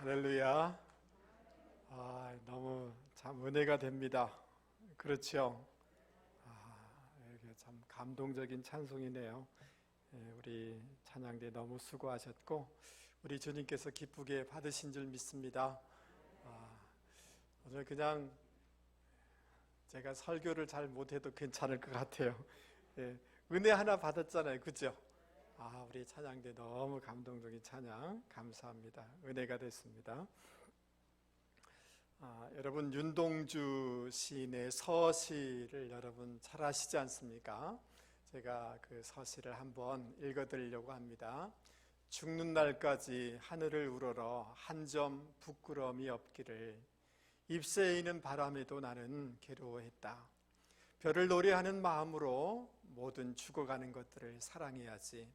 할렐루야. 너무 참 은혜가 됩니다. 그렇죠? 이게 참 감동적인 찬송이네요. 우리 찬양대 너무 수고하셨고 우리 주님께서 기쁘게 받으신 줄 믿습니다. 오늘 그냥 제가 설교를 잘 못해도 괜찮을 것 같아요. 은혜 하나 받았잖아요. 그죠? 우리 찬양대 너무 감동적인 찬양 감사합니다. 은혜가 됐습니다. 여러분 윤동주 시인의 서시를 여러분 잘 아시지 않습니까? 제가 그 서시를 한번 읽어드리려고 합니다. 죽는 날까지 하늘을 우러러 한 점 부끄러움이 없기를 잎새에 있는 바람에도 나는 괴로워했다. 별을 노래하는 마음으로 모든 죽어가는 것들을 사랑해야지.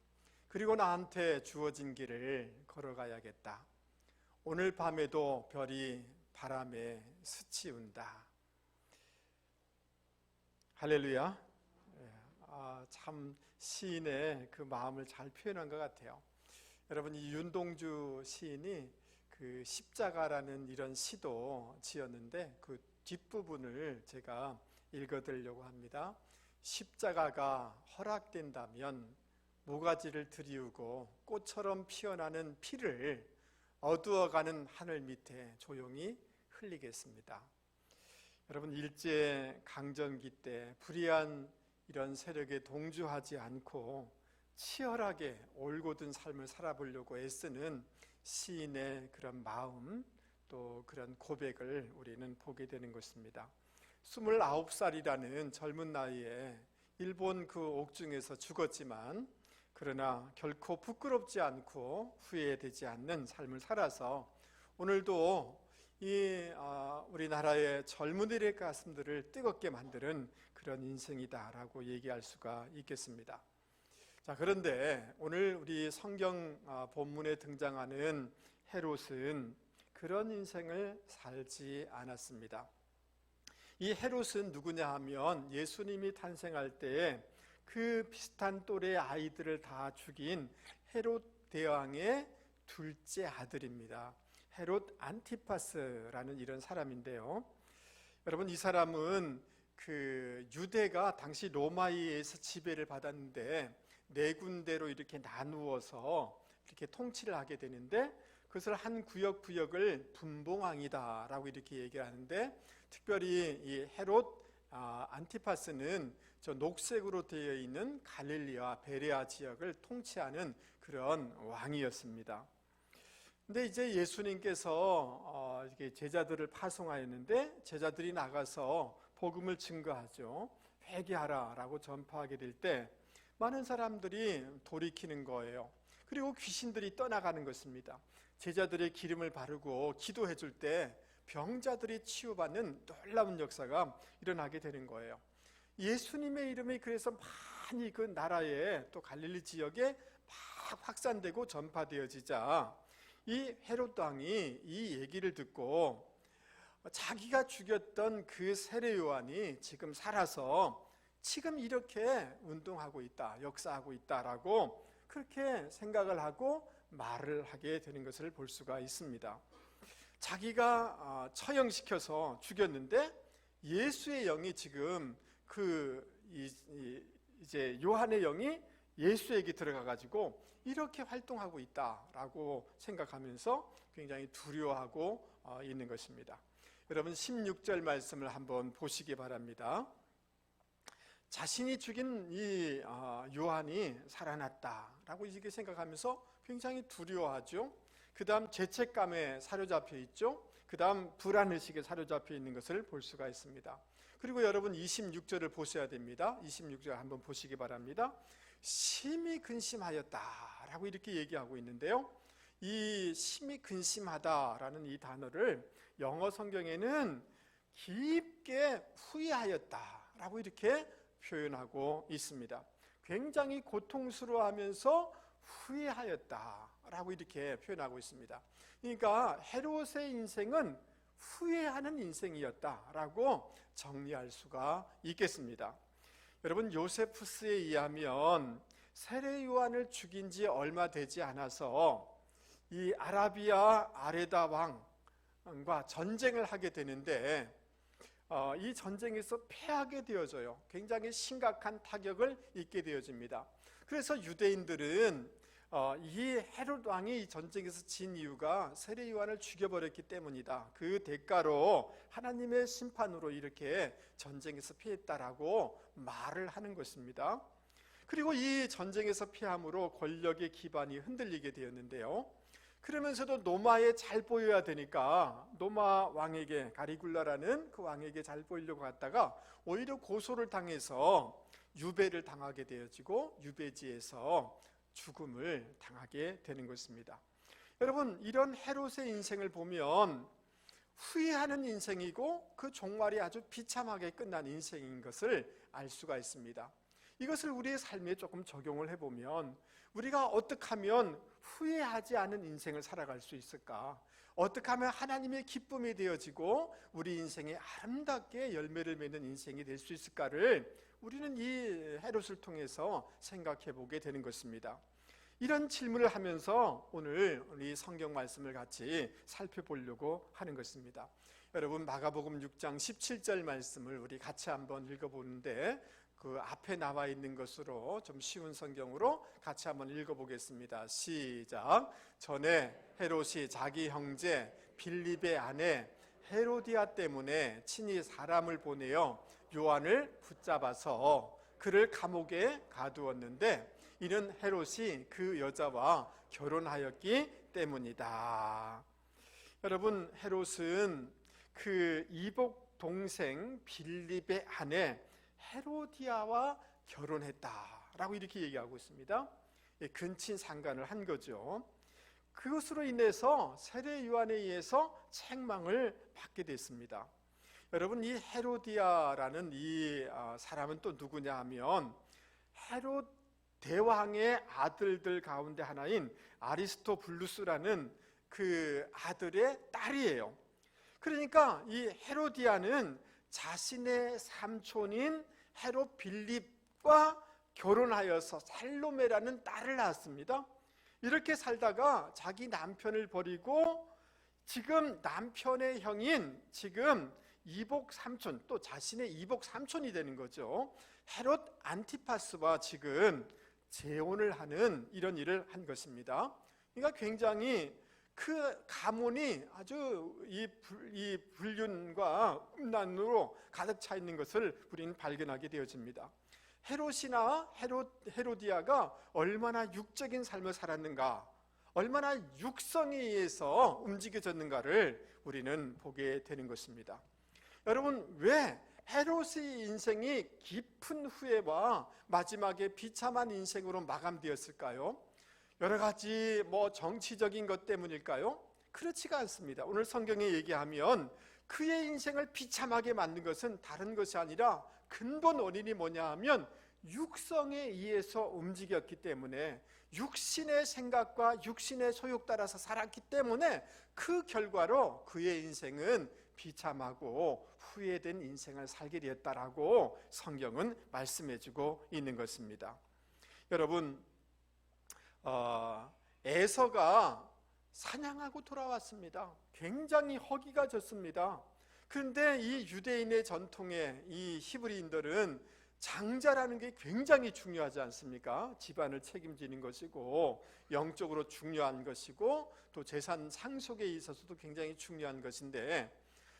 그리고 나한테 주어진 길을 걸어가야겠다. 오늘 밤에도 별이 바람에 스치운다. 할렐루야. 참 시인의 그 마음을 잘 표현한 것 같아요. 여러분, 이 윤동주 시인이 그 십자가라는 이런 시도 지었는데 그 뒷부분을 제가 읽어드리려고 합니다. 십자가가 허락된다면 모가지를 들이우고 꽃처럼 피어나는 피를 어두워가는 하늘 밑에 조용히 흘리겠습니다. 여러분, 일제강점기 때 불의한 이런 세력에 동조하지 않고 치열하게 올곧은 삶을 살아보려고 애쓰는 시인의 그런 마음, 또 그런 고백을 우리는 보게 되는 것입니다. 29살이라는 젊은 나이에 일본 그 옥중에서 죽었지만 그러나 결코 부끄럽지 않고 후회되지 않는 삶을 살아서 오늘도 우리나라의 젊은이들의 가슴들을 뜨겁게 만드는 그런 인생이다라고 얘기할 수가 있겠습니다. 자, 그런데 오늘 우리 성경 본문에 등장하는 헤롯은 그런 인생을 살지 않았습니다. 이 헤롯은 누구냐 하면 예수님이 탄생할 때에 그 비슷한 또래의 아이들을 다 죽인 헤롯 대왕의 둘째 아들입니다. 헤롯 안티파스라는 이런 사람인데요. 여러분, 이 사람은 그 유대가 당시 로마에 의해서 지배를 받았는데 네 군데로 이렇게 나누어서 이렇게 통치를 하게 되는데 그것을 한 구역을 분봉왕이다라고 이렇게 얘기를 하는데 특별히 이 헤롯 안티파스는 저 녹색으로 되어 있는 갈릴리와 베레아 지역을 통치하는 그런 왕이었습니다. 근데 이제 예수님께서 이렇게 제자들을 파송하였는데 제자들이 나가서 복음을 증거하죠. 회개하라라고 전파하게 될 때 많은 사람들이 돌이키는 거예요. 그리고 귀신들이 떠나가는 것입니다. 제자들의 기름을 바르고 기도해 줄 때 병자들이 치유받는 놀라운 역사가 일어나게 되는 거예요. 예수님의 이름이 그래서 많이 그 나라에 또 갈릴리 지역에 막 확산되고 전파되어지자 이 헤롯 왕이 이 얘기를 듣고 자기가 죽였던 그 세례 요한이 지금 살아서 지금 이렇게 운동하고 있다, 역사하고 있다라고 그렇게 생각을 하고 말을 하게 되는 것을 볼 수가 있습니다. 자기가 처형시켜서 죽였는데 예수의 영이 지금 이제 요한의 영이 예수에게 들어가 가지고 이렇게 활동하고 있다라고 생각하면서 굉장히 두려워하고 있는 것입니다. 여러분 16절 말씀을 한번 보시기 바랍니다. 자신이 죽인 이 요한이 살아났다라고 이렇게 생각하면서 굉장히 두려워하죠. 그 다음 죄책감에 사로잡혀 있죠. 그 다음 불안의식에 사로잡혀 있는 것을 볼 수가 있습니다. 그리고 여러분 26절을 보셔야 됩니다. 26절 한번 보시기 바랍니다. 심히 근심하였다라고 이렇게 얘기하고 있는데요. 이 심히 근심하다라는 이 단어를 영어 성경에는 깊게 후회하였다라고 이렇게 표현하고 있습니다. 굉장히 고통스러워하면서 후회하였다라고 이렇게 표현하고 있습니다. 그러니까 헤롯의 인생은 후회하는 인생이었다라고 정리할 수가 있겠습니다. 여러분 요세푸스에 의하면 세례 요한을 죽인 지 얼마 되지 않아서 이 아라비아 아레다 왕과 전쟁을 하게 되는데 이 전쟁에서 패하게 되어져요. 굉장히 심각한 타격을 입게 되어집니다. 그래서 유대인들은 이 헤롯 왕이 전쟁에서 진 이유가 세례 요한을 죽여버렸기 때문이다. 그 대가로 하나님의 심판으로 이렇게 전쟁에서 피했다라고 말을 하는 것입니다. 그리고 이 전쟁에서 피함으로 권력의 기반이 흔들리게 되었는데요. 그러면서도 노마에 잘 보여야 되니까 노마 왕에게, 가리굴라라는 그 왕에게 잘 보이려고 갔다가 오히려 고소를 당해서 유배를 당하게 되어지고 유배지에서 죽음을 당하게 되는 것입니다. 여러분, 이런 헤롯의 인생을 보면 후회하는 인생이고 그 종말이 아주 비참하게 끝난 인생인 것을 알 수가 있습니다. 이것을 우리의 삶에 조금 적용을 해보면 우리가 어떻게 하면 후회하지 않은 인생을 살아갈 수 있을까? 어떻게 하면 하나님의 기쁨이 되어지고 우리 인생에 아름답게 열매를 맺는 인생이 될 수 있을까를 우리는 이 헤롯을 통해서 생각해 보게 되는 것입니다. 이런 질문을 하면서 오늘 우리 성경 말씀을 같이 살펴보려고 하는 것입니다. 여러분, 마가복음 6장 17절 말씀을 우리 같이 한번 읽어보는데 그 앞에 나와 있는 것으로 좀 쉬운 성경으로 같이 한번 읽어보겠습니다. 시작. 전에 헤롯이 자기 형제 빌립의 아내 헤로디아 때문에 친히 사람을 보내어 요한을 붙잡아서 그를 감옥에 가두었는데 이는 헤롯이 그 여자와 결혼하였기 때문이다. 여러분, 헤롯은 그 이복 동생 빌립의 아내 헤로디아와 결혼했다라고 이렇게 얘기하고 있습니다. 근친 상간을 한 거죠. 그것으로 인해서 세례 요한에 의해서 책망을 받게 됐습니다. 여러분, 이 헤로디아라는 이 사람은 또 누구냐 하면 헤롯 대왕의 아들들 가운데 하나인 아리스토블루스라는 그 아들의 딸이에요. 그러니까 이 헤로디아는 자신의 삼촌인 헤롯 빌립과 결혼하여서 살로메라는 딸을 낳았습니다. 이렇게 살다가 자기 남편을 버리고 지금 남편의 형인 지금 이복 삼촌, 또 자신의 이복 삼촌이 되는 거죠. 헤롯 안티파스와 지금 재혼을 하는 이런 일을 한 것입니다. 그러니까 굉장히 그 가문이 아주 이 불륜과 음란으로 가득 차 있는 것을 우리는 발견하게 되어집니다. 헤롯이나 헤로디아가 얼마나 육적인 삶을 살았는가, 얼마나 육성에 의해서 움직여졌는가를 우리는 보게 되는 것입니다. 여러분, 왜 헤롯의 인생이 깊은 후회와 마지막에 비참한 인생으로 마감되었을까요? 여러 가지 정치적인 것 때문일까요? 그렇지가 않습니다. 오늘 성경에 얘기하면 그의 인생을 비참하게 만든 것은 다른 것이 아니라 근본 원인이 뭐냐 하면 육성에 의해서 움직였기 때문에, 육신의 생각과 육신의 소욕 따라서 살았기 때문에 그 결과로 그의 인생은 비참하고 후회된 인생을 살게 되었다라고 성경은 말씀해주고 있는 것입니다. 여러분, 에서가 사냥하고 돌아왔습니다. 굉장히 허기가 졌습니다. 그런데 이 유대인의 전통에 이 히브리인들은 장자라는 게 굉장히 중요하지 않습니까? 집안을 책임지는 것이고 영적으로 중요한 것이고 또 재산 상속에 있어서도 굉장히 중요한 것인데,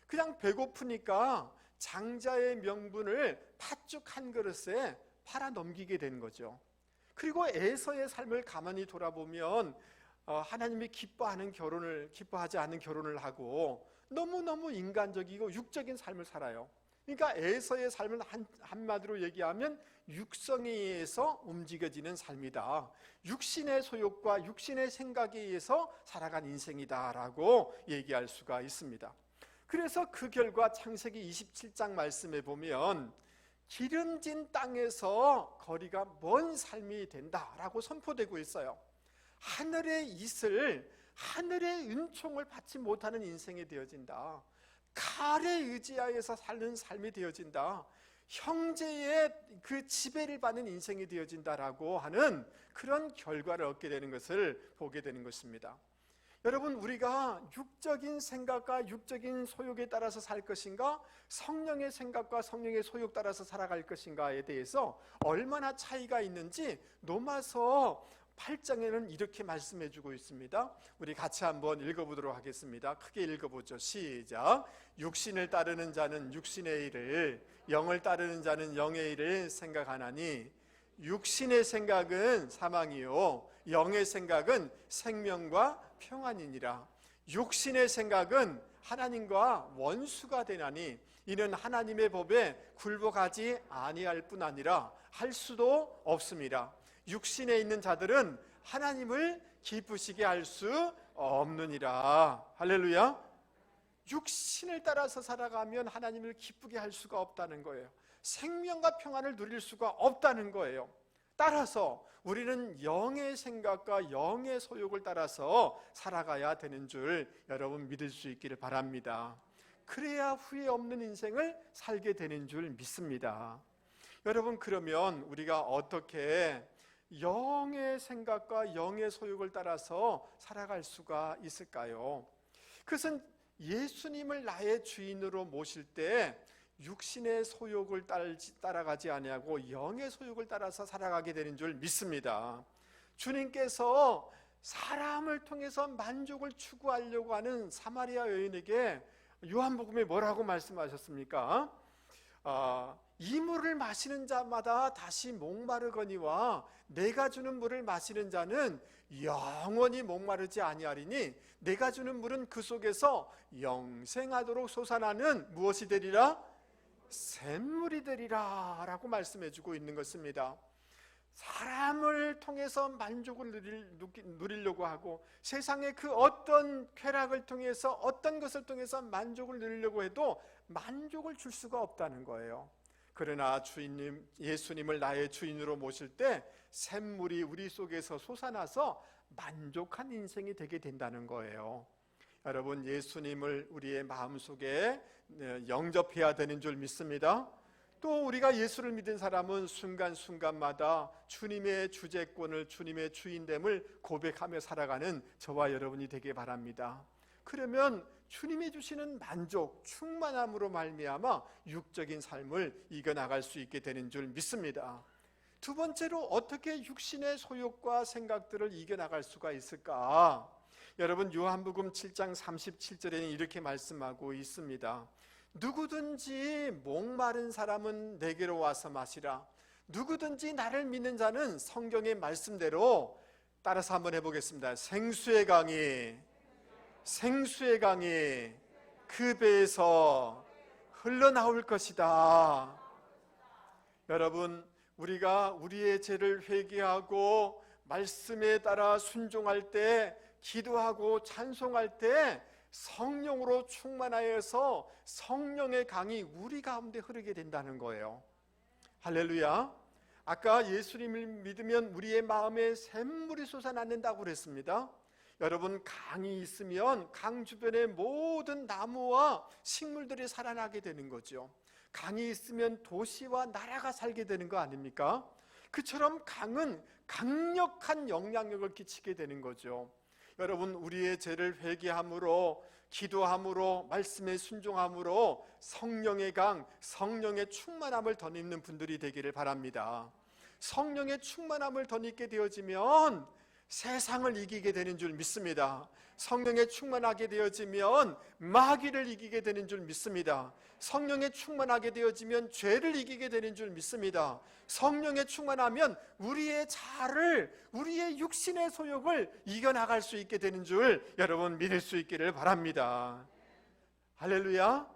그냥 배고프니까 장자의 명분을 팥죽 한 그릇에 팔아 넘기게 된 거죠. 그리고 에서의 삶을 가만히 돌아보면 하나님이 기뻐하지 않은 결혼을 하고 너무너무 인간적이고 육적인 삶을 살아요. 그러니까 에서의 삶은 한마디로 얘기하면 육성에 의해서 움직여지는 삶이다. 육신의 소욕과 육신의 생각에 의해서 살아간 인생이다라고 얘기할 수가 있습니다. 그래서 그 결과 창세기 27장 말씀에 보면 기름진 땅에서 거리가 먼 삶이 된다라고 선포되고 있어요. 하늘의 이슬, 하늘의 은총을 받지 못하는 인생이 되어진다. 칼에 의지하여서 사는 삶이 되어진다. 형제의 그 지배를 받는 인생이 되어진다라고 하는 그런 결과를 얻게 되는 것을 보게 되는 것입니다. 여러분, 우리가 육적인 생각과 육적인 소욕에 따라서 살 것인가, 성령의 생각과 성령의 소욕 따라서 살아갈 것인가에 대해서 얼마나 차이가 있는지 로마서 8장에는 이렇게 말씀해 주고 있습니다. 우리 같이 한번 읽어보도록 하겠습니다. 크게 읽어보죠. 시작. 육신을 따르는 자는 육신의 일을, 영을 따르는 자는 영의 일을 생각하나니 육신의 생각은 사망이요 영의 생각은 생명과 평안이니라. 육신의 생각은 하나님과 원수가 되나니 이는 하나님의 법에 굴복하지 아니할 뿐 아니라 할 수도 없습니다. 육신에 있는 자들은 하나님을 기쁘시게 할 수 없느니라. 할렐루야. 육신을 따라서 살아가면 하나님을 기쁘게 할 수가 없다는 거예요. 생명과 평안을 누릴 수가 없다는 거예요. 따라서 우리는 영의 생각과 영의 소욕을 따라서 살아가야 되는 줄 여러분 믿을 수 있기를 바랍니다. 그래야 후회 없는 인생을 살게 되는 줄 믿습니다. 여러분, 그러면 우리가 어떻게 영의 생각과 영의 소욕을 따라서 살아갈 수가 있을까요? 그것은 예수님을 나의 주인으로 모실 때 육신의 소욕을 따라가지 아니하고 영의 소욕을 따라서 살아가게 되는 줄 믿습니다. 주님께서 사람을 통해서 만족을 추구하려고 하는 사마리아 여인에게 요한복음에 뭐라고 말씀하셨습니까? 이 물을 마시는 자마다 다시 목마르거니와 내가 주는 물을 마시는 자는 영원히 목마르지 아니하리니 내가 주는 물은 그 속에서 영생하도록 솟아나는 무엇이 되리라? 샘물이 되리라 라고 말씀해 주고 있는 것입니다. 사람을 통해서 만족을 누리려고 하고 세상의 그 어떤 쾌락을 통해서 어떤 것을 통해서 만족을 누리려고 해도 만족을 줄 수가 없다는 거예요. 그러나 주인님, 예수님을 나의 주인으로 모실 때 샘물이 우리 속에서 솟아나서 만족한 인생이 되게 된다는 거예요. 여러분, 예수님을 우리의 마음속에 영접해야 되는 줄 믿습니다. 또 우리가 예수를 믿은 사람은 순간순간마다 주님의 주재권을, 주님의 주인됨을 고백하며 살아가는 저와 여러분이 되길 바랍니다. 그러면 주님이 주시는 만족, 충만함으로 말미암아 육적인 삶을 이겨나갈 수 있게 되는 줄 믿습니다. 두 번째로 어떻게 육신의 소욕과 생각들을 이겨나갈 수가 있을까? 여러분, 요한복음 7장 37절에는 이렇게 말씀하고 있습니다. 누구든지 목마른 사람은 내게로 와서 마시라. 누구든지 나를 믿는 자는 성경의 말씀대로, 따라서 한번 해보겠습니다. 생수의 강이 그 배에서 흘러나올 것이다. 여러분, 우리가 우리의 죄를 회개하고 말씀에 따라 순종할 때, 기도하고 찬송할 때 성령으로 충만하여서 성령의 강이 우리 가운데 흐르게 된다는 거예요. 할렐루야. 아까 예수님을 믿으면 우리의 마음에 샘물이 솟아난다고 그랬습니다. 여러분, 강이 있으면 강 주변의 모든 나무와 식물들이 살아나게 되는 거죠. 강이 있으면 도시와 나라가 살게 되는 거 아닙니까? 그처럼 강은 강력한 영향력을 끼치게 되는 거죠. 여러분, 우리의 죄를 회개함으로, 기도함으로, 말씀에 순종함으로 성령의 강, 성령의 충만함을 덧입는 분들이 되기를 바랍니다. 성령의 충만함을 덧입게 되어지면 세상을 이기게 되는 줄 믿습니다. 성령에 충만하게 되어지면 마귀를 이기게 되는 줄 믿습니다. 성령에 충만하게 되어지면 죄를 이기게 되는 줄 믿습니다. 성령에 충만하면 우리의 자아를, 우리의 육신의 소욕을 이겨나갈 수 있게 되는 줄 여러분 믿을 수 있기를 바랍니다. 할렐루야.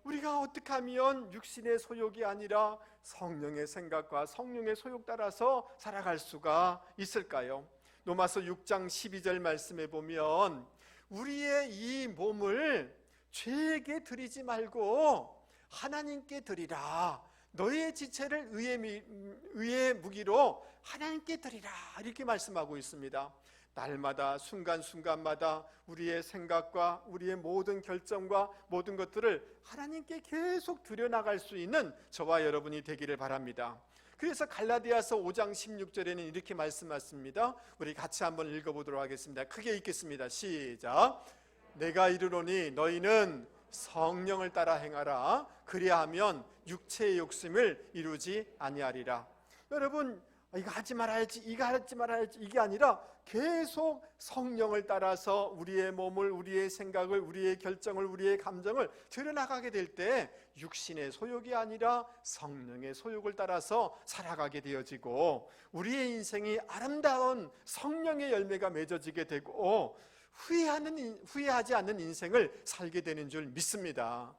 우리가 어떻게 하면 육신의 소욕이 아니라 성령의 생각과 성령의 소욕 따라서 살아갈 수가 있을까요? 로마서 6장 12절 말씀에 보면 우리의 이 몸을 죄에게 드리지 말고 하나님께 드리라. 너의 지체를 의의 무기로 하나님께 드리라. 이렇게 말씀하고 있습니다. 날마다 순간순간마다 우리의 생각과 우리의 모든 결정과 모든 것들을 하나님께 계속 드려나갈 수 있는 저와 여러분이 되기를 바랍니다. 그래서 갈라디아서 5장 16절에는 이렇게 말씀하십니다. 우리 같이 한번 읽어보도록 하겠습니다. 크게 읽겠습니다. 시작. 내가 이르노니 너희는 성령을 따라 행하라. 그리하면 육체의 욕심을 이루지 아니하리라. 여러분, 이거 하지 말아야지, 이거 하지 말아야지, 이게 아니라 계속 성령을 따라서 우리의 몸을, 우리의 생각을, 우리의 결정을, 우리의 감정을 드러나가게 될 때 육신의 소욕이 아니라 성령의 소욕을 따라서 살아가게 되어지고, 우리의 인생이 아름다운 성령의 열매가 맺어지게 되고 후회하지 않는 인생을 살게 되는 줄 믿습니다.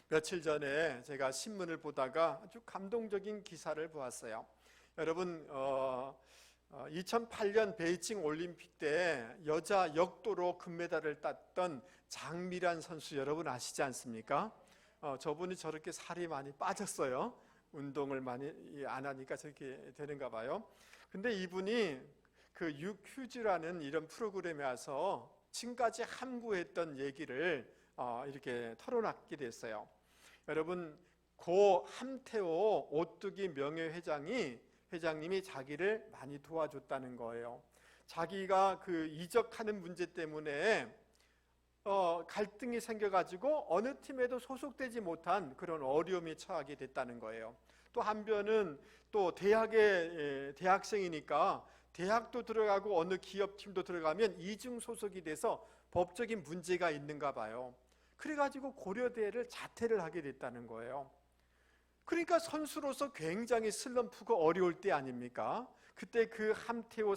며칠 전에 제가 신문을 보다가 아주 감동적인 기사를 보았어요. 여러분, 2008년 베이징 올림픽 때 여자 역도로 금메달을 땄던 장미란 선수 여러분 아시지 않습니까? 저분이 저렇게 살이 많이 빠졌어요. 운동을 많이 안 하니까 저렇게 되는가 봐요. 근데 이분이 그 유퀴즈라는 이런 프로그램에 와서 지금까지 함구했던 얘기를 이렇게 털어놨게 됐어요. 여러분, 고 함태호 오뚜기 회장님이 자기를 많이 도와줬다는 거예요. 자기가 그 이적하는 문제 때문에 갈등이 생겨가지고 어느 팀에도 소속되지 못한 그런 어려움에 처하게 됐다는 거예요. 또 한편은 또 대학생이니까 대학도 들어가고 어느 기업팀도 들어가면 이중 소속이 돼서 법적인 문제가 있는가 봐요. 그래가지고 고려대를 자퇴를 하게 됐다는 거예요. 그러니까 선수로서 굉장히 슬럼프가 어려울 때 아닙니까? 그때 그 함태호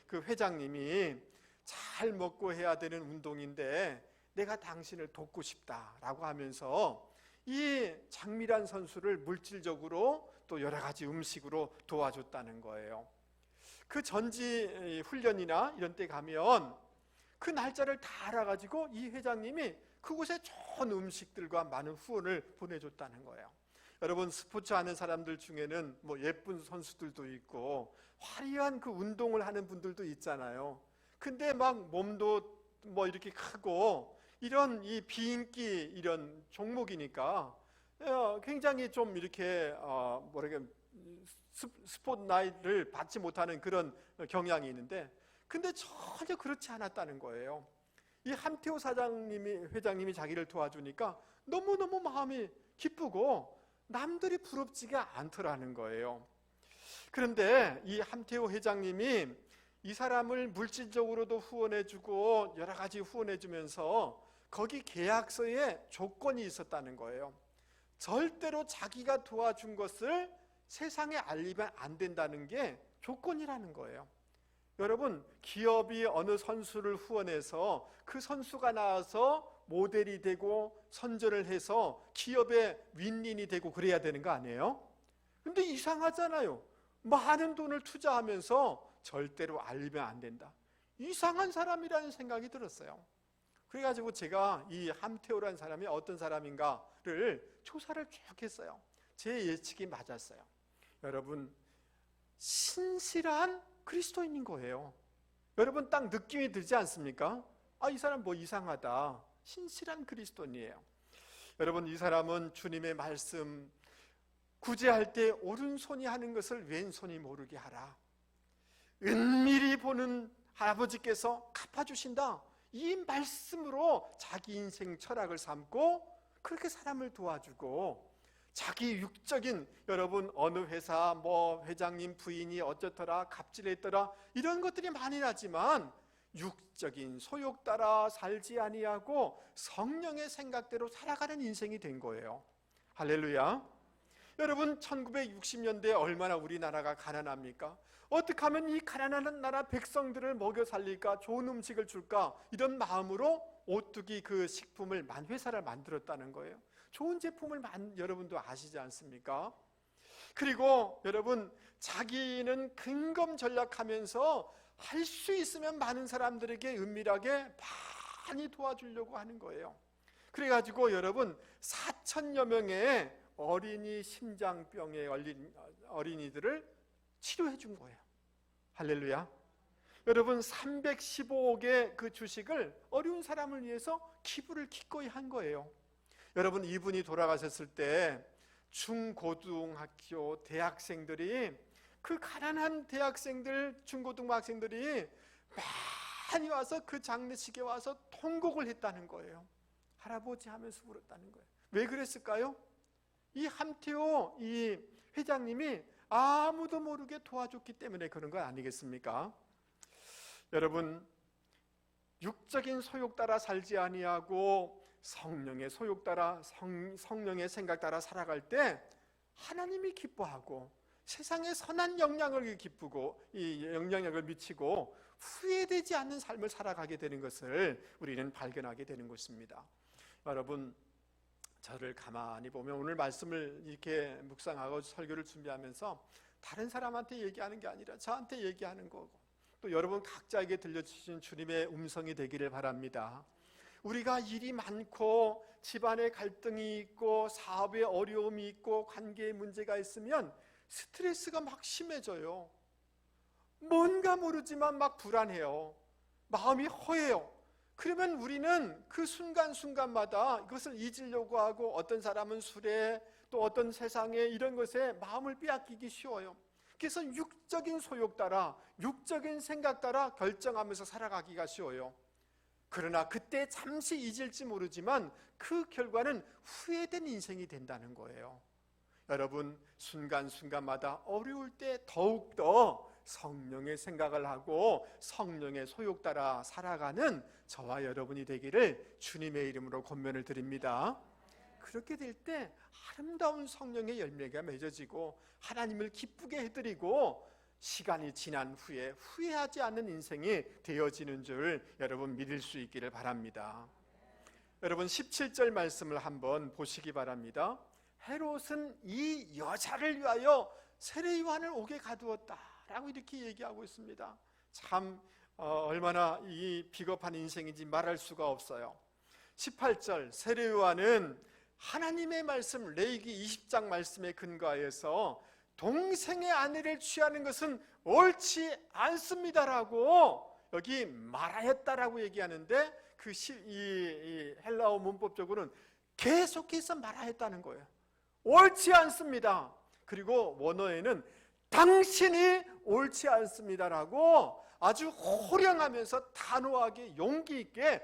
그 회장님이 잘 먹고 해야 되는 운동인데 내가 당신을 돕고 싶다라고 하면서 이 장미란 선수를 물질적으로 또 여러 가지 음식으로 도와줬다는 거예요. 그 전지 훈련이나 이런 데 가면 그 날짜를 다 알아가지고 이 회장님이 그곳에 좋은 음식들과 많은 후원을 보내줬다는 거예요. 여러분, 스포츠 하는 사람들 중에는 뭐 예쁜 선수들도 있고 화려한 그 운동을 하는 분들도 있잖아요. 근데 막 몸도 뭐 이렇게 크고 이런 이 비인기 이런 종목이니까 굉장히 좀 이렇게 뭐랄까 스포트라이트를 받지 못하는 그런 경향이 있는데, 근데 전혀 그렇지 않았다는 거예요. 이 함태호 회장님이 자기를 도와주니까 너무너무 마음이 기쁘고 남들이 부럽지가 않더라는 거예요. 그런데 이 함태호 회장님이 이 사람을 물질적으로도 후원해주고 여러 가지 후원해주면서 거기 계약서에 조건이 있었다는 거예요. 절대로 자기가 도와준 것을 세상에 알리면 안 된다는 게 조건이라는 거예요. 여러분, 기업이 어느 선수를 후원해서 그 선수가 나와서 모델이 되고 선전을 해서 기업의 윈윈이 되고 그래야 되는 거 아니에요? 근데 이상하잖아요. 많은 돈을 투자하면서 절대로 알리면 안 된다. 이상한 사람이라는 생각이 들었어요. 그래가지고 제가 이 함태호라는 사람이 어떤 사람인가를 조사를 쭉 했어요. 제 예측이 맞았어요. 여러분, 신실한 그리스도인인 거예요. 여러분, 딱 느낌이 들지 않습니까? 이 사람 뭐 이상하다. 신실한 그리스도인이에요. 여러분, 이 사람은 주님의 말씀, 구제할 때 오른손이 하는 것을 왼손이 모르게 하라. 은밀히 보는 아버지께서 갚아주신다. 이 말씀으로 자기 인생 철학을 삼고 그렇게 사람을 도와주고, 자기 육적인, 여러분 어느 회사 뭐 회장님 부인이 어쩌더라 갑질했더라 이런 것들이 많이 나지만 육적인 소욕 따라 살지 아니하고 성령의 생각대로 살아가는 인생이 된 거예요. 할렐루야. 여러분, 1960년대에 얼마나 우리나라가 가난합니까? 어떻게 하면 이 가난한 나라 백성들을 먹여 살릴까, 좋은 음식을 줄까, 이런 마음으로 오뚜기 그 식품을 회사를 만들었다는 거예요. 좋은 제품을 여러분도 아시지 않습니까? 그리고 여러분, 자기는 근검 전략하면서 할 수 있으면 많은 사람들에게 은밀하게 많이 도와주려고 하는 거예요. 그래가지고 여러분, 4천여 명의 어린이 심장병에 걸린 어린이들을 치료해 준 거예요. 할렐루야. 여러분, 315억의 그 주식을 어려운 사람을 위해서 기부를 기꺼이 한 거예요. 여러분, 이분이 돌아가셨을 때 중고등학교 대학생들이, 그 가난한 대학생들, 중고등학생들이 많이 와서 그 장례식에 와서 통곡을 했다는 거예요. 할아버지 하면서 울었다는 거예요. 왜 그랬을까요? 이 함태호 이 회장님이 아무도 모르게 도와줬기 때문에 그런 거 아니겠습니까? 여러분, 육적인 소욕 따라 살지 아니하고 성령의 소욕 따라, 성령의 생각 따라 살아갈 때 하나님이 기뻐하고 세상에 선한 영향을 기쁘고 이 영향력을 미치고 후회되지 않는 삶을 살아가게 되는 것을 우리는 발견하게 되는 것입니다. 여러분, 저를 가만히 보면 오늘 말씀을 이렇게 묵상하고 설교를 준비하면서 다른 사람한테 얘기하는 게 아니라 저한테 얘기하는 거고, 또 여러분 각자에게 들려주신 주님의 음성이 되기를 바랍니다. 우리가 일이 많고 집안에 갈등이 있고 사업에 어려움이 있고 관계에 문제가 있으면 스트레스가 막 심해져요. 뭔가 모르지만 막 불안해요. 마음이 허해요. 그러면 우리는 그 순간순간마다 이것을 잊으려고 하고, 어떤 사람은 술에, 또 어떤 세상에 이런 것에 마음을 빼앗기기 쉬워요. 그래서 육적인 소욕 따라, 육적인 생각 따라 결정하면서 살아가기가 쉬워요. 그러나 그때 잠시 잊을지 모르지만 그 결과는 후회된 인생이 된다는 거예요. 여러분, 순간순간마다 어려울 때 더욱더 성령의 생각을 하고 성령의 소욕 따라 살아가는 저와 여러분이 되기를 주님의 이름으로 권면을 드립니다. 그렇게 될 때 아름다운 성령의 열매가 맺어지고 하나님을 기쁘게 해드리고 시간이 지난 후에 후회하지 않는 인생이 되어지는 줄 여러분 믿을 수 있기를 바랍니다. 여러분, 17절 말씀을 한번 보시기 바랍니다. 헤롯은 이 여자를 위하여 세례 요한을 옥에 가두었다 라고 이렇게 얘기하고 있습니다. 참 얼마나 이 비겁한 인생인지 말할 수가 없어요. 18절, 세례 요한은 하나님의 말씀, 레위기 20장 말씀에 근거하여서 동생의 아내를 취하는 것은 옳지 않습니다라고 여기 말하였다라고 얘기하는데, 그 이 헬라어 문법적으로는 계속해서 말하였다는 거예요. 옳지 않습니다. 그리고 원어에는 당신이 옳지 않습니다라고 아주 호령하면서 단호하게 용기 있게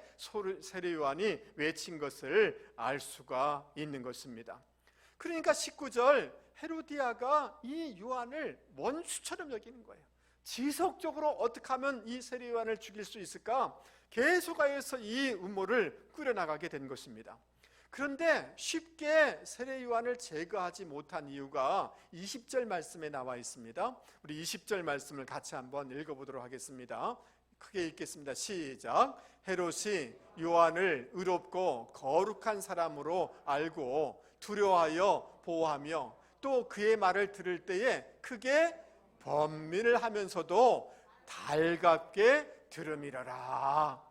세례 요한이 외친 것을 알 수가 있는 것입니다. 그러니까 19절, 헤로디아가 이 요한을 원수처럼 여기는 거예요. 지속적으로 어떻게 하면 이 세례 요한을 죽일 수 있을까 계속하여서 이 음모를 꾸려나가게 된 것입니다. 그런데 쉽게 세례 요한을 제거하지 못한 이유가 20절 말씀에 나와 있습니다. 우리 20절 말씀을 같이 한번 읽어보도록 하겠습니다. 크게 읽겠습니다. 시작. 헤롯이 요한을 의롭고 거룩한 사람으로 알고 두려워하여 보호하며 또 그의 말을 들을 때에 크게 번민을 하면서도 달갑게 들음이러라.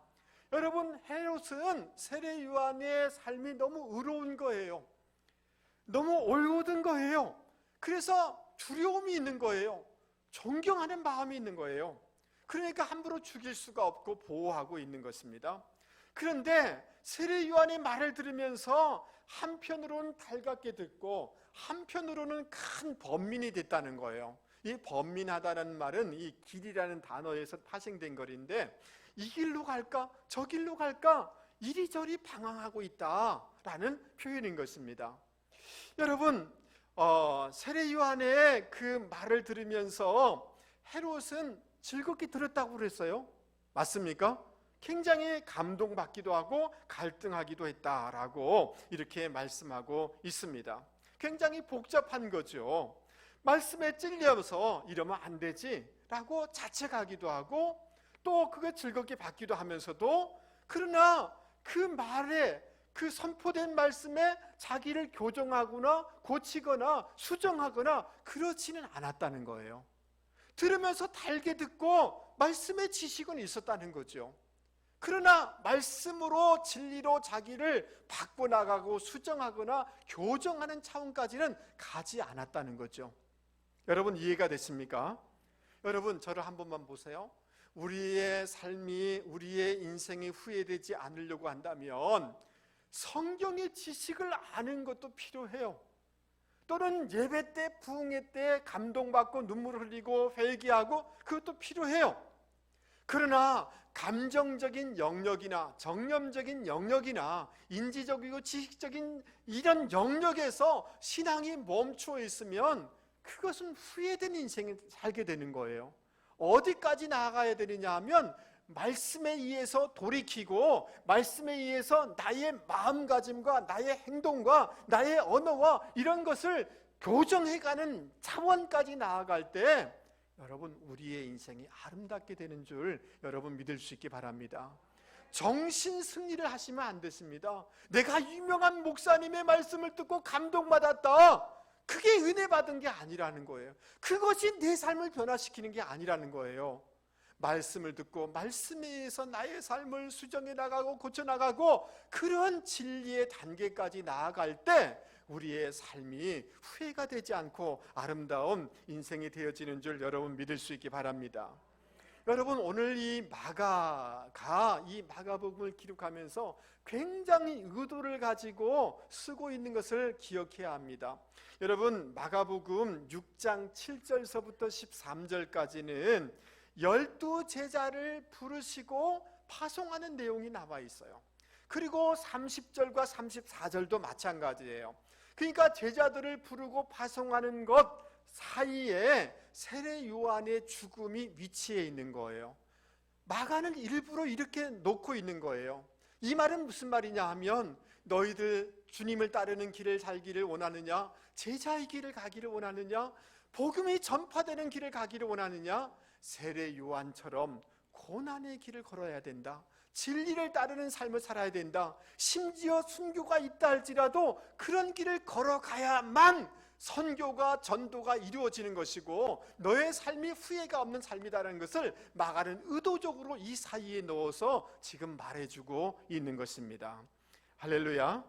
여러분, 헤롯은 세례 요한의 삶이 너무 의로운 거예요. 너무 올곧은 거예요. 그래서 두려움이 있는 거예요. 존경하는 마음이 있는 거예요. 그러니까 함부로 죽일 수가 없고 보호하고 있는 것입니다. 그런데 세례 요한의 말을 들으면서 한편으로는 달갑게 듣고 한편으로는 큰 번민이 됐다는 거예요. 이 번민하다는 말은 이 길이라는 단어에서 파생된 거리인데, 이 길로 갈까 저 길로 갈까 이리저리 방황하고 있다라는 표현인 것입니다. 여러분, 세례 요한의 그 말을 들으면서 헤롯은 즐겁게 들었다고 그랬어요. 맞습니까? 굉장히 감동받기도 하고 갈등하기도 했다라고 이렇게 말씀하고 있습니다. 굉장히 복잡한 거죠. 말씀에 찔려서 이러면 안 되지 라고 자책하기도 하고, 또 그게 즐겁게 받기도 하면서도, 그러나 그 말에, 그 선포된 말씀에 자기를 교정하거나 고치거나 수정하거나 그렇지는 않았다는 거예요. 들으면서 달게 듣고 말씀의 지식은 있었다는 거죠. 그러나 말씀으로 진리로 자기를 바꿔나가고 수정하거나 교정하는 차원까지는 가지 않았다는 거죠. 여러분, 이해가 되십니까? 여러분, 저를 한 번만 보세요. 우리의 삶이, 우리의 인생이 후회되지 않으려고 한다면 성경의 지식을 아는 것도 필요해요. 또는 예배 때, 부흥회 때 감동받고 눈물을 흘리고 회개하고 그것도 필요해요. 그러나 감정적인 영역이나 정념적인 영역이나 인지적이고 지식적인 이런 영역에서 신앙이 멈추어 있으면 그것은 후회된 인생을 살게 되는 거예요. 어디까지 나아가야 되느냐 하면 말씀에 의해서 돌이키고 말씀에 의해서 나의 마음가짐과 나의 행동과 나의 언어와 이런 것을 교정해가는 차원까지 나아갈 때 여러분 우리의 인생이 아름답게 되는 줄 여러분 믿을 수 있기 바랍니다. 정신 승리를 하시면 안 됐습니다. 내가 유명한 목사님의 말씀을 듣고 감동받았다, 그게 은혜 받은 게 아니라는 거예요. 그것이 내 삶을 변화시키는 게 아니라는 거예요. 말씀을 듣고 말씀에 의해서 나의 삶을 수정해 나가고 고쳐나가고 그런 진리의 단계까지 나아갈 때 우리의 삶이 후회가 되지 않고 아름다운 인생이 되어지는 줄 여러분 믿을 수 있기 바랍니다. 여러분 오늘 이 마가복음을 기록하면서 굉장히 의도를 가지고 쓰고 있는 것을 기억해야 합니다. 여러분 마가복음 6장 7절서부터 13절까지는 12 제자를 부르시고 파송하는 내용이 나와 있어요. 그리고 30절과 34절도 마찬가지예요. 그러니까 제자들을 부르고 파송하는 것 사이에 세례 요한의 죽음이 위치해 있는 거예요. 마가는 일부러 이렇게 놓고 있는 거예요. 이 말은 무슨 말이냐 하면 너희들 주님을 따르는 길을 살기를 원하느냐, 제자의 길을 가기를 원하느냐, 복음이 전파되는 길을 가기를 원하느냐, 세례 요한처럼 고난의 길을 걸어야 된다, 진리를 따르는 삶을 살아야 된다, 심지어 순교가 있다 할지라도 그런 길을 걸어가야만 선교가 전도가 이루어지는 것이고 너의 삶이 후회가 없는 삶이다라는 것을 마가는 의도적으로 이 사이에 넣어서 지금 말해주고 있는 것입니다. 할렐루야.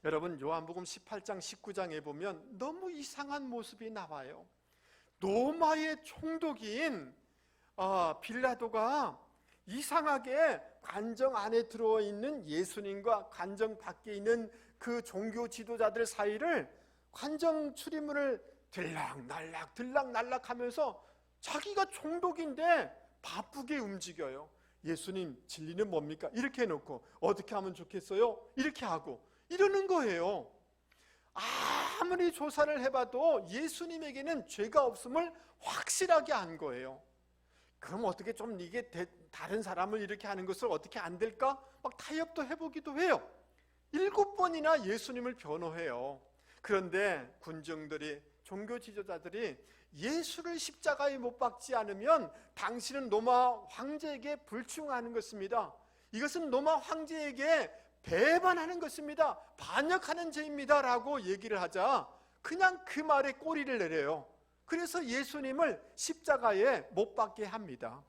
여러분 요한복음 18장 19장에 보면 너무 이상한 모습이 나와요. 로마의 총독인 빌라도가 이상하게 관정 안에 들어있는 예수님과 관정 밖에 있는 그 종교 지도자들 사이를 관정 출입문을 들락날락 하면서 자기가 총독인데 바쁘게 움직여요. 예수님 진리는 뭡니까? 이렇게 해놓고 어떻게 하면 좋겠어요? 이렇게 하고 이러는 거예요. 아무리 조사를 해봐도 예수님에게는 죄가 없음을 확실하게 안 거예요. 그럼 어떻게 좀 이게 다른 사람을 이렇게 하는 것을 어떻게 안 될까? 막 타협도 해보기도 해요. 7번이나 예수님을 변호해요. 그런데 군중들이, 종교 지도자들이 예수를 십자가에 못 박지 않으면 당신은 로마 황제에게 불충하는 것입니다. 이것은 로마 황제에게 배반하는 것입니다. 반역하는 죄입니다 라고 얘기를 하자 그냥 그 말에 꼬리를 내려요. 그래서 예수님을 십자가에 못 박게 합니다.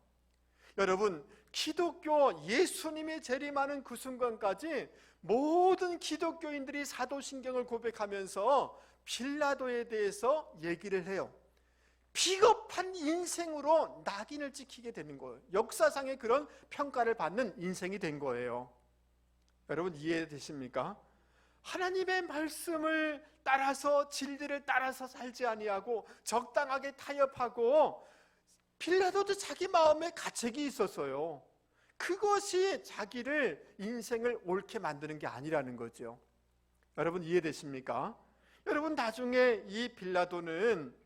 여러분 기독교 예수님이 재림하는 그 순간까지 모든 기독교인들이 사도신경을 고백하면서 빌라도에 대해서 얘기를 해요. 비겁한 인생으로 낙인을 찍히게 되는 거예요. 역사상의 그런 평가를 받는 인생이 된 거예요. 여러분 이해되십니까? 하나님의 말씀을 따라서 진리를 따라서 살지 아니하고 적당하게 타협하고 빌라도도 자기 마음에 가책이 있었어요. 그것이 자기를 인생을 옳게 만드는 게 아니라는 거죠. 여러분 이해되십니까? 여러분 나중에 이 빌라도는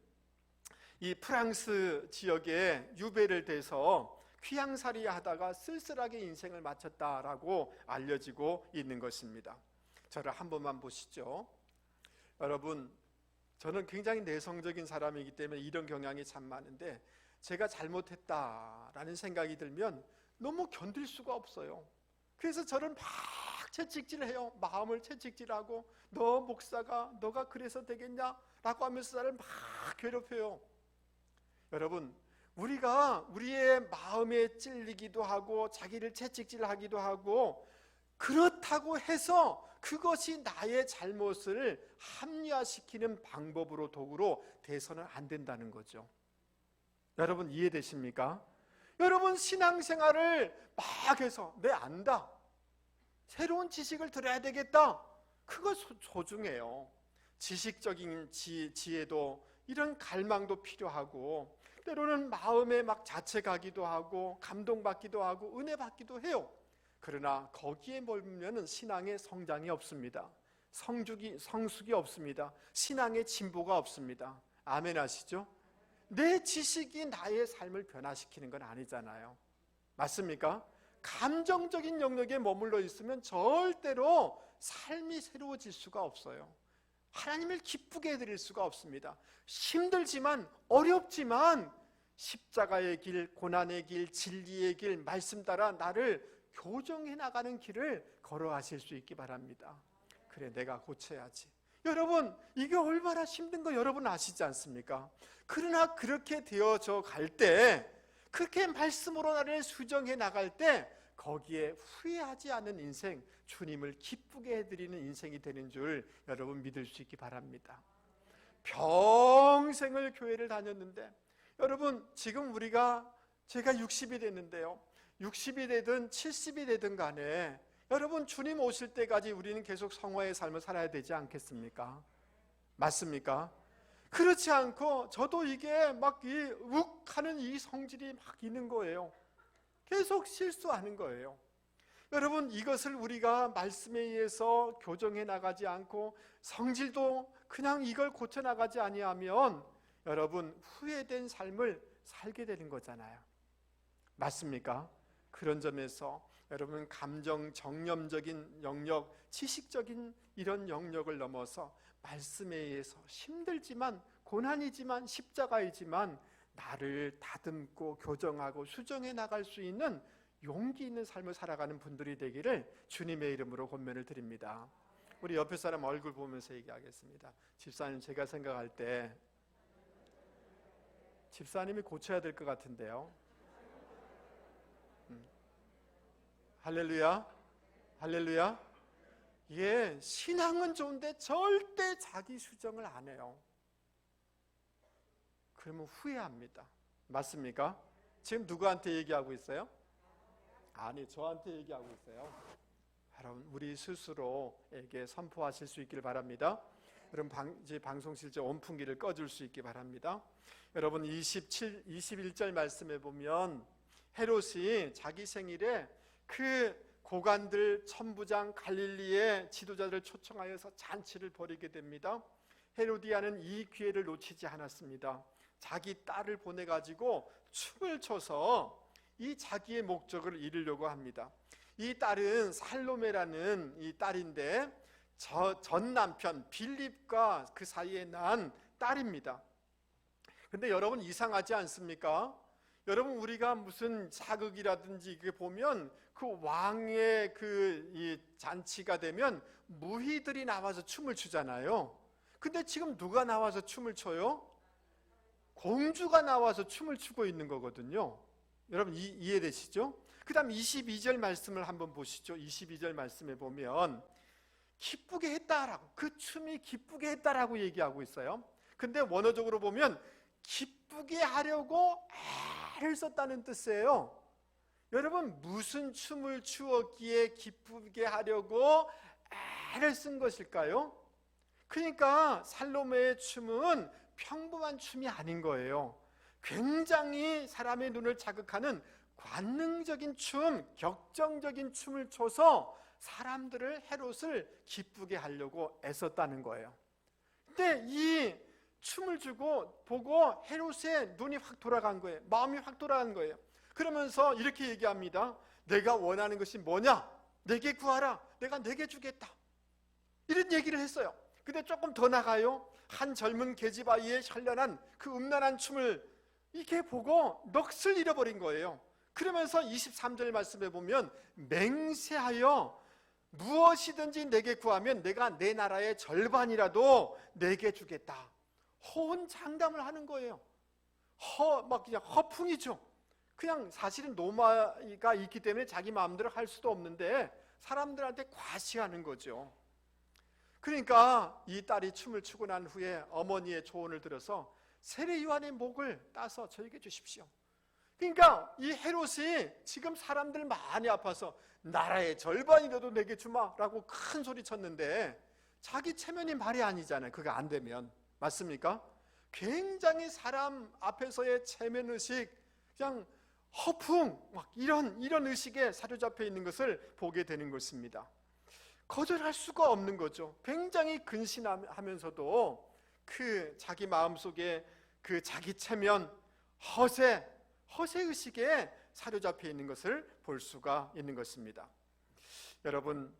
이 프랑스 지역에 유배를 돼서 귀양살이 하다가 쓸쓸하게 인생을 마쳤다라고 알려지고 있는 것입니다. 저를 한 번만 보시죠. 여러분 저는 굉장히 내성적인 사람이기 때문에 이런 경향이 참 많은데 제가 잘못했다라는 생각이 들면 너무 견딜 수가 없어요. 그래서 저는 막 채찍질해요. 마음을 채찍질하고 너 목사가 너가 그래서 되겠냐? 라고 하면서 나를 막 괴롭혀요. 여러분 우리가 우리의 마음에 찔리기도 하고 자기를 채찍질하기도 하고 그렇다고 해서 그것이 나의 잘못을 합리화시키는 방법으로 도구로 돼서는 안 된다는 거죠. 여러분 이해되십니까? 여러분 신앙생활을 막 해서 내 안다, 새로운 지식을 들어야 되겠다, 그거 소중해요. 지식적인 지혜도 이런 갈망도 필요하고 때로는 마음에 막 자책하기도 하고 감동받기도 하고 은혜 받기도 해요. 그러나 거기에 몰리면 신앙의 성장이 없습니다. 성숙이 없습니다. 신앙의 진보가 없습니다. 아멘 하시죠? 내 지식이 나의 삶을 변화시키는 건 아니잖아요. 맞습니까? 감정적인 영역에 머물러 있으면 절대로 삶이 새로워질 수가 없어요. 하나님을 기쁘게 해드릴 수가 없습니다. 힘들지만 어렵지만 십자가의 길, 고난의 길, 진리의 길, 말씀 따라 나를 교정해 나가는 길을 걸어가실 수 있기 바랍니다. 그래, 내가 고쳐야지. 여러분, 이게 얼마나 힘든 거 여러분 아시지 않습니까? 그러나 그렇게 되어져 갈 때, 그렇게 말씀으로 나를 수정해 나갈 때 거기에 후회하지 않는 인생, 주님을 기쁘게 해드리는 인생이 되는 줄 여러분 믿을 수 있기 바랍니다. 평생을 교회를 다녔는데 여러분, 지금 제가 60이 됐는데요, 60이 되든 70이 되든 간에 여러분, 주님 오실 때까지 우리는 계속 성화의 삶을 살아야 되지 않겠습니까? 맞습니까? 그렇지 않고 저도 이게 막 욱하는 이 성질이 막 있는 거예요. 계속 실수하는 거예요. 여러분, 이것을 우리가 말씀에 의해서 교정해 나가지 않고 성질도 그냥 이걸 고쳐 나가지 아니하면 여러분, 후회된 삶을 살게 되는 거잖아요. 맞습니까? 그런 점에서 여러분, 감정 정념적인 영역, 지식적인 이런 영역을 넘어서 말씀에 의해서 힘들지만 고난이지만 십자가이지만 나를 다듬고 교정하고 수정해 나갈 수 있는 용기 있는 삶을 살아가는 분들이 되기를 주님의 이름으로 권면을 드립니다. 우리 옆에 사람 얼굴 보면서 얘기하겠습니다. 집사님, 제가 생각할 때 집사님이 고쳐야 될 것 같은데요. 할렐루야, 할렐루야. 예, 신앙은 좋은데 절대 자기 수정을 안 해요. 그러면 후회합니다. 맞습니까? 지금 누구한테 얘기하고 있어요? 아니, 저한테 얘기하고 있어요. 여러분, 우리 스스로에게 선포하실 수 있길 바랍니다. 여러분, 이제 방송 실제 온풍기를 꺼줄 수 있기 바랍니다. 여러분, 21절 말씀에 보면 헤롯이 자기 생일에 그 고관들, 천부장, 갈릴리의 지도자들을 초청하여서 잔치를 벌이게 됩니다. 헤로디아는 이 기회를 놓치지 않았습니다. 자기 딸을 보내가지고 춤을 춰서 이 자기의 목적을 이루려고 합니다. 이 딸은 살로메라는 이 딸인데 전 남편 빌립과 그 사이에 난 딸입니다. 근데 여러분, 이상하지 않습니까? 여러분, 우리가 무슨 사극이라든지 이게 보면 그 왕의 이 잔치가 되면 무희들이 나와서 춤을 추잖아요. 근데 지금 누가 나와서 춤을 춰요? 공주가 나와서 춤을 추고 있는 거거든요. 여러분, 이해되시죠? 그 다음 22절 말씀을 한번 보시죠. 22절 말씀에 보면 기쁘게 했다라고, 그 춤이 기쁘게 했다라고 얘기하고 있어요. 근데 원어적으로 보면 기쁘게 하려고 애를 썼다는 뜻이에요. 여러분, 무슨 춤을 추었기에 기쁘게 하려고 애를 쓴 것일까요? 그러니까 살로메의 춤은 평범한 춤이 아닌 거예요. 굉장히 사람의 눈을 자극하는 관능적인 춤, 격정적인 춤을 춰서 사람들을, 헤롯을 기쁘게 하려고 애썼다는 거예요. 근데 이 춤을 보고 헤롯의 눈이 확 돌아간 거예요. 마음이 확 돌아간 거예요. 그러면서 이렇게 얘기합니다. 내가 원하는 것이 뭐냐? 내게 구하라. 내가 내게 주겠다. 이런 얘기를 했어요. 근데 조금 더 나가요. 한 젊은 계집아이의 현란한 그 음란한 춤을 이렇게 보고 넋을 잃어버린 거예요. 그러면서 23절 말씀에 보면 맹세하여 무엇이든지 내게 구하면 내가 내 나라의 절반이라도 내게 주겠다. 호언장담을 하는 거예요. 막 그냥 허풍이죠. 그냥 사실은 노마가 있기 때문에 자기 마음대로 할 수도 없는데 사람들한테 과시하는 거죠. 그러니까 이 딸이 춤을 추고 난 후에 어머니의 조언을 들어서 세례 요한의 목을 따서 저에게 주십시오. 그러니까 이 헤롯이 지금 사람들 많이 아파서 나라의 절반이라도 내게 주마라고 큰 소리 쳤는데 자기 체면이 말이 아니잖아요. 그거 안 되면. 맞습니까? 굉장히 사람 앞에서의 체면의식, 그냥 허풍, 막 이런 의식에 사로잡혀 있는 것을 보게 되는 것입니다. 거절할 수가 없는 거죠. 굉장히 근신하면서도 그 자기 마음속에 그 자기 체면, 허세의식에 사로잡혀 있는 것을 볼 수가 있는 것입니다. 여러분,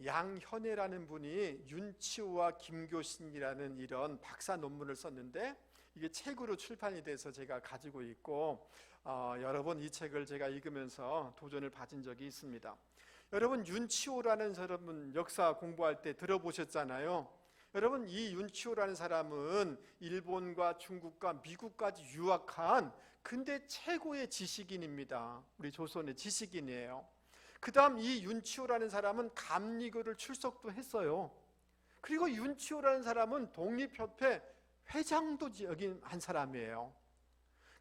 양현애라는 분이 윤치호와 김교신이라는 이런 박사 논문을 썼는데, 이게 책으로 출판이 돼서 제가 가지고 있고 여러 번 이 책을 제가 읽으면서 도전을 받은 적이 있습니다. 여러분, 윤치호라는 사람은 역사 공부할 때 들어보셨잖아요. 여러분, 이 윤치호라는 사람은 일본과 중국과 미국까지 유학한 근대 최고의 지식인입니다. 우리 조선의 지식인이에요. 그 다음 이 윤치호라는 사람은 감리교를 출석도 했어요. 그리고 윤치호라는 사람은 독립협회 회장도 여긴 한 사람이에요.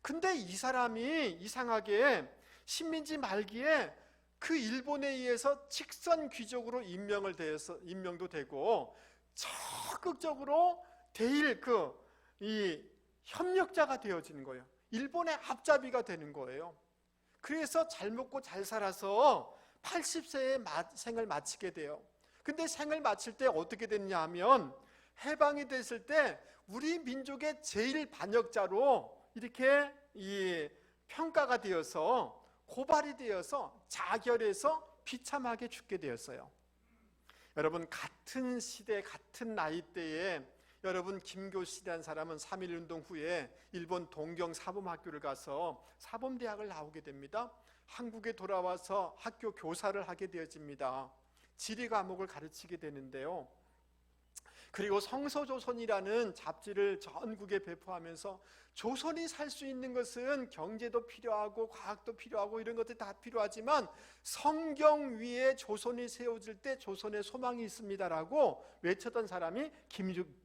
근데 이 사람이 이상하게 식민지 말기에 그 일본에 의해서 직선 귀족으로 임명도 되고 적극적으로 이 협력자가 되어지는 거예요. 일본의 앞잡이가 되는 거예요. 그래서 잘 먹고 잘 살아서 80세에 생을 마치게 돼요. 근데 생을 마칠 때 어떻게 됐냐 하면, 해방이 됐을 때 우리 민족의 제일 반역자로 이렇게 평가가 되어서 고발이 되어서 자결해서 비참하게 죽게 되었어요. 여러분, 같은 시대 같은 나이대에 여러분 김교신이라는 사람은 3.1운동 후에 일본 동경 사범학교를 가서 사범대학을 나오게 됩니다. 한국에 돌아와서 학교 교사를 하게 되어집니다. 지리 과목을 가르치게 되는데요. 그리고 성서조선이라는 잡지를 전국에 배포하면서 조선이 살 수 있는 것은 경제도 필요하고 과학도 필요하고 이런 것들이 다 필요하지만 성경 위에 조선이 세워질 때 조선의 소망이 있습니다라고 외쳤던 사람이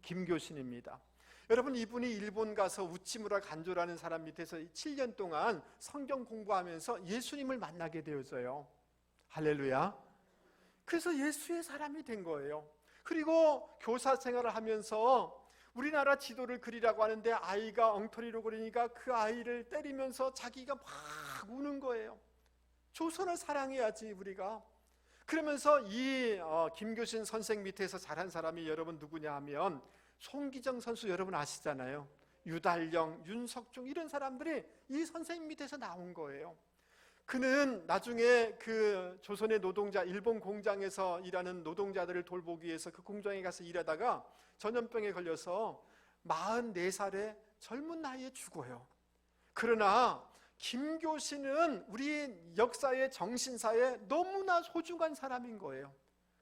김교신입니다. 여러분, 이분이 일본 가서 우치무라 간조라는 사람 밑에서 7년 동안 성경 공부하면서 예수님을 만나게 되어져요. 할렐루야. 그래서 예수의 사람이 된 거예요. 그리고 교사 생활을 하면서 우리나라 지도를 그리라고 하는데 아이가 엉터리로 그리니까 그 아이를 때리면서 자기가 막 우는 거예요. 조선을 사랑해야지 우리가. 그러면서 이 김교신 선생 밑에서 자란 사람이 여러분 누구냐 하면 송기정 선수 여러분 아시잖아요. 유달령, 윤석중 이런 사람들이 이 선생님 밑에서 나온 거예요. 그는 나중에 그 조선의 노동자, 일본 공장에서 일하는 노동자들을 돌보기 위해서 그 공장에 가서 일하다가 전염병에 걸려서 44살의 젊은 나이에 죽어요. 그러나 김교신은 우리 역사의 정신사에 너무나 소중한 사람인 거예요.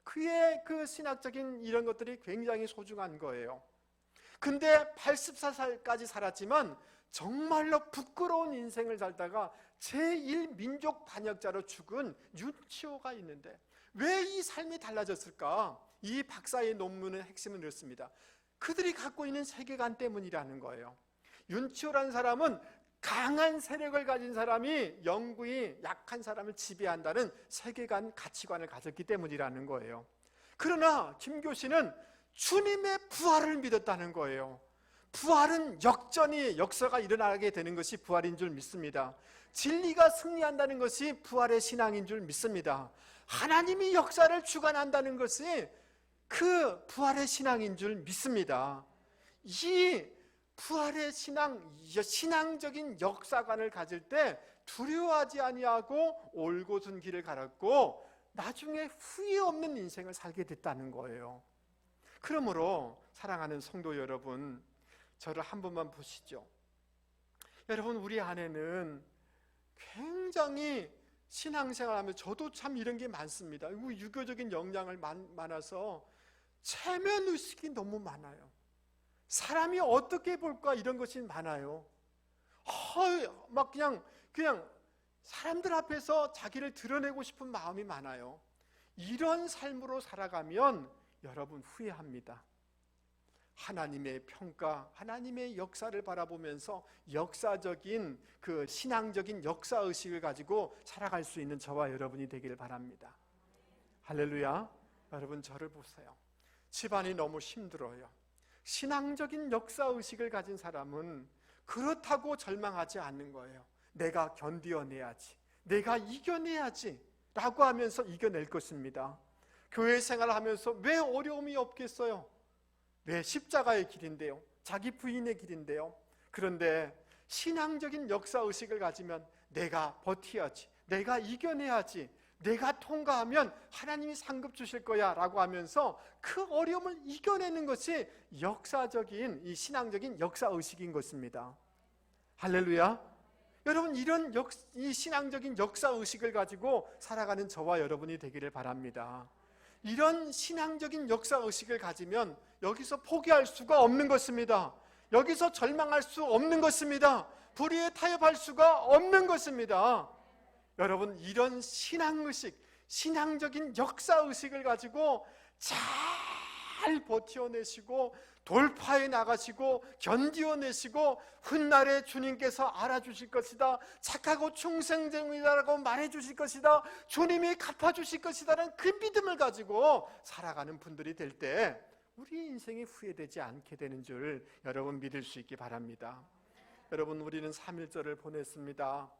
그의 그 신학적인 이런 것들이 굉장히 소중한 거예요. 근데 84살까지 살았지만 정말로 부끄러운 인생을 살다가 제1민족 반역자로 죽은 윤치호가 있는데 왜 이 삶이 달라졌을까? 이 박사의 논문의 핵심은 이렇습니다. 그들이 갖고 있는 세계관 때문이라는 거예요. 윤치호라는 사람은 강한 세력을 가진 사람이 영구히 약한 사람을 지배한다는 세계관, 가치관을 가졌기 때문이라는 거예요. 그러나 김교신은 주님의 부활을 믿었다는 거예요. 부활은 역사가 일어나게 되는 것이 부활인 줄 믿습니다. 진리가 승리한다는 것이 부활의 신앙인 줄 믿습니다. 하나님이 역사를 주관한다는 것이 그 부활의 신앙인 줄 믿습니다. 이 부활의 신앙적인 역사관을 가질 때 두려워하지 아니하고 올곧은 길을 갈았고 나중에 후회 없는 인생을 살게 됐다는 거예요. 그러므로 사랑하는 성도 여러분, 저를 한 번만 보시죠. 여러분, 우리 안에는 굉장히 신앙생활하면서 저도 참 이런 게 많습니다. 유교적인 역량을 많아서 체면의식이 너무 많아요. 사람이 어떻게 볼까 이런 것이 많아요. 막 그냥 사람들 앞에서 자기를 드러내고 싶은 마음이 많아요. 이런 삶으로 살아가면 여러분 후회합니다. 하나님의 평가, 하나님의 역사를 바라보면서 역사적인 그 신앙적인 역사의식을 가지고 살아갈 수 있는 저와 여러분이 되기를 바랍니다. 할렐루야. 여러분, 저를 보세요. 집안이 너무 힘들어요. 신앙적인 역사의식을 가진 사람은 그렇다고 절망하지 않는 거예요. 내가 견디어내야지, 내가 이겨내야지 라고 하면서 이겨낼 것입니다. 교회 생활하면서 왜 어려움이 없겠어요? 왜 십자가의 길인데요, 자기 부인의 길인데요. 그런데 신앙적인 역사의식을 가지면 내가 버텨야지, 내가 이겨내야지, 내가 통과하면 하나님이 상급 주실 거야 라고 하면서 그 어려움을 이겨내는 것이 역사적인, 이 신앙적인 역사의식인 것입니다. 할렐루야. 여러분, 이 신앙적인 역사의식을 가지고 살아가는 저와 여러분이 되기를 바랍니다. 이런 신앙적인 역사의식을 가지면 여기서 포기할 수가 없는 것입니다. 여기서 절망할 수 없는 것입니다. 불의에 타협할 수가 없는 것입니다. 여러분, 이런 신앙의식, 신앙적인 역사의식을 가지고 잘 버텨내시고 돌파해 나가시고 견디어내시고 훗날에 주님께서 알아주실 것이다, 착하고 충성쟁이다라고 말해주실 것이다, 주님이 갚아주실 것이다라는 그 믿음을 가지고 살아가는 분들이 될 때 우리 인생이 후회되지 않게 되는 줄 여러분 믿을 수 있기 바랍니다. 여러분, 우리는 3.1절을 보냈습니다.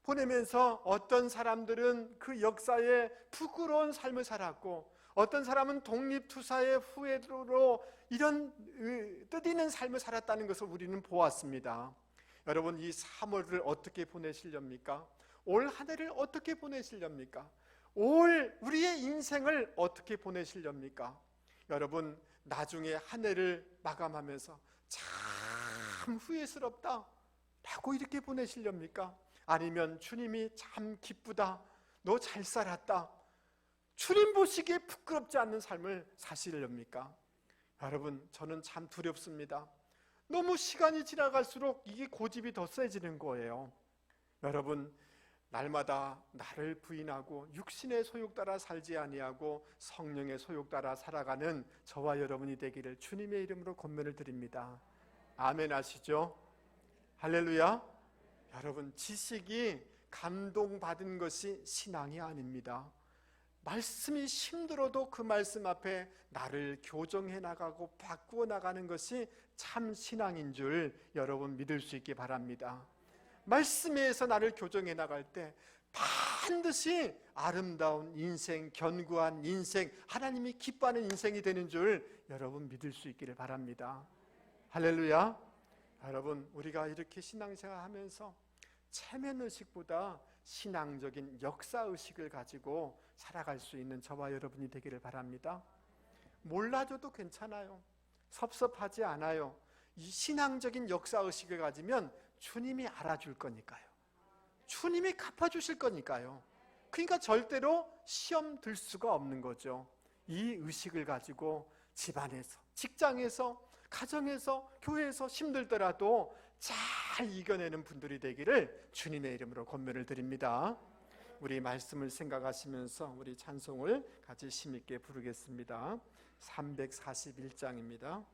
보내면서 어떤 사람들은 그 역사에 부끄러운 삶을 살았고, 어떤 사람은 독립투사의 후예로 이런 뜻있는 삶을 살았다는 것을 우리는 보았습니다. 여러분, 이 3월을 어떻게 보내시렵니까? 올 한 해를 어떻게 보내시렵니까? 올 우리의 인생을 어떻게 보내시렵니까? 여러분, 나중에 한 해를 마감하면서 참 후회스럽다 라고 이렇게 보내시렵니까? 아니면 주님이 참 기쁘다, 너 잘 살았다, 주님 보시기에 부끄럽지 않는 삶을 사시렵니까? 여러분, 저는 참 두렵습니다. 너무 시간이 지나갈수록 이게 고집이 더 세지는 거예요. 여러분, 날마다 나를 부인하고 육신의 소욕 따라 살지 아니하고 성령의 소욕 따라 살아가는 저와 여러분이 되기를 주님의 이름으로 권면을 드립니다. 아멘 하시죠? 할렐루야. 여러분, 지식이 감동받은 것이 신앙이 아닙니다. 말씀이 힘들어도 그 말씀 앞에 나를 교정해 나가고 바꾸어 나가는 것이 참 신앙인 줄 여러분 믿을 수 있기 바랍니다. 말씀에서 나를 교정해 나갈 때 반드시 아름다운 인생, 견고한 인생, 하나님이 기뻐하는 인생이 되는 줄 여러분 믿을 수 있기를 바랍니다. 할렐루야. 여러분, 우리가 이렇게 신앙생활 하면서 체면의식보다 신앙적인 역사의식을 가지고 살아갈 수 있는 저와 여러분이 되기를 바랍니다. 몰라줘도 괜찮아요. 섭섭하지 않아요. 이 신앙적인 역사의식을 가지면 주님이 알아줄 거니까요. 주님이 갚아주실 거니까요. 그러니까 절대로 시험 들 수가 없는 거죠. 이 의식을 가지고 집안에서, 직장에서, 가정에서, 교회에서 힘들더라도 잘 이겨내는 분들이 되기를 주님의 이름으로 권면을 드립니다. 우리 말씀을 생각하시면서 우리 찬송을 같이 힘있게 부르겠습니다. 341장입니다.